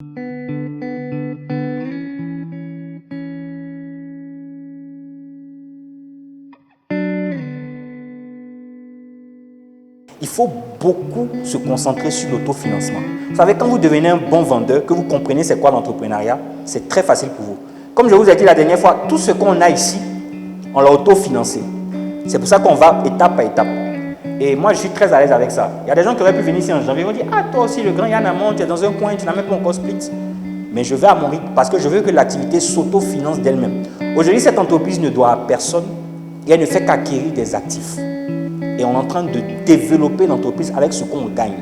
Il faut beaucoup se concentrer sur l'autofinancement. Vous savez, quand vous devenez un bon vendeur, que vous comprenez c'est quoi l'entrepreneuriat, c'est très facile pour vous. Comme je vous ai dit la dernière fois, tout ce qu'on a ici, on l'a autofinancé. C'est pour ça qu'on va étape par étape. Et moi, je suis très à l'aise avec ça. Il y a des gens qui auraient pu venir ici en janvier et vont dire « Ah, toi aussi, le grand Yanamon, tu es dans un coin, tu n'as même pas encore split. » Mais je vais à mon rythme parce que je veux que l'activité s'autofinance d'elle-même. Aujourd'hui, cette entreprise ne doit à personne et elle ne fait qu'acquérir des actifs. Et on est en train de développer l'entreprise avec ce qu'on gagne.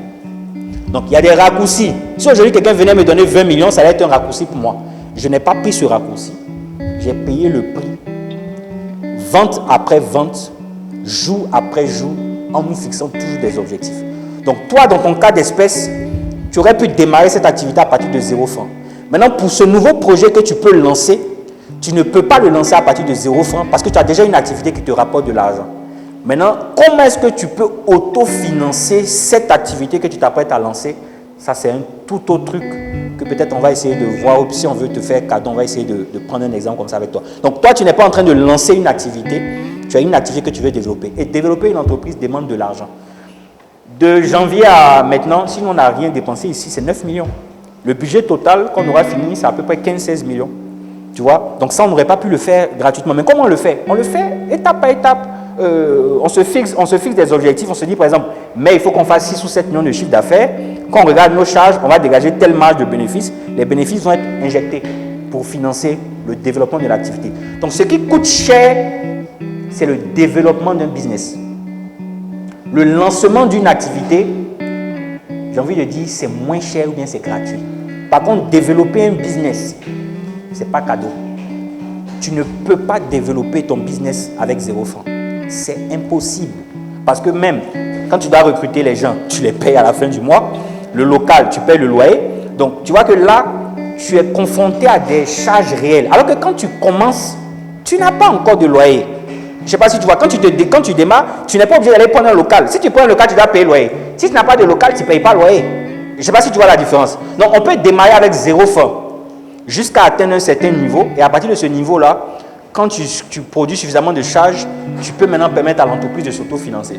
Donc, il y a des raccourcis. Si aujourd'hui, quelqu'un venait me donner 20 millions, ça allait être un raccourci pour moi. Je n'ai pas pris ce raccourci. J'ai payé le prix. Vente après vente, jour après jour, en nous fixant toujours des objectifs. Donc, toi, dans ton cas d'espèce, tu aurais pu démarrer cette activité à partir de 0 francs. Maintenant, pour ce nouveau projet que tu peux lancer, tu ne peux pas le lancer à partir de 0 francs parce que tu as déjà une activité qui te rapporte de l'argent. Maintenant, comment est-ce que tu peux autofinancer cette activité que tu t'apprêtes à lancer? Ça, c'est un tout autre truc que peut-être on va essayer de voir. Si on veut te faire cadeau, on va essayer de prendre un exemple comme ça avec toi. Donc, toi, tu n'es pas en train de lancer une activité. Tu as une activité que tu veux développer. Et développer une entreprise demande de l'argent. De janvier à maintenant, si on n'a rien dépensé ici, c'est 9 millions. Le budget total qu'on aura fini, c'est à peu près 15-16 millions. Tu vois? Donc, ça, on n'aurait pas pu le faire gratuitement. Mais comment on le fait? On le fait étape par étape. On se fixe des objectifs, on se dit par exemple, mais il faut qu'on fasse 6 ou 7 millions de chiffre d'affaires. Quand on regarde nos charges, on va dégager telle marge de bénéfices. Les bénéfices vont être injectés pour financer le développement de l'activité. Donc ce qui coûte cher, c'est le développement d'un business. Le lancement d'une activité, j'ai envie de dire, c'est moins cher ou bien c'est gratuit. Par contre, développer un business, ce n'est pas cadeau. Tu ne peux pas développer ton business avec 0 francs. C'est impossible. Parce que même quand tu dois recruter les gens, tu les payes à la fin du mois. Le local, tu payes le loyer. Donc, tu vois que là, tu es confronté à des charges réelles. Alors que quand tu commences, tu n'as pas encore de loyer. Je ne sais pas si tu vois, quand tu démarres, tu n'es pas obligé d'aller prendre un local. Si tu prends un local, tu dois payer le loyer. Si tu n'as pas de local, tu ne payes pas le loyer. Je ne sais pas si tu vois la différence. Donc, on peut démarrer avec 0 francs jusqu'à atteindre un certain niveau. Et à partir de ce niveau-là, quand tu produis suffisamment de charges, tu peux maintenant permettre à l'entreprise de s'autofinancer.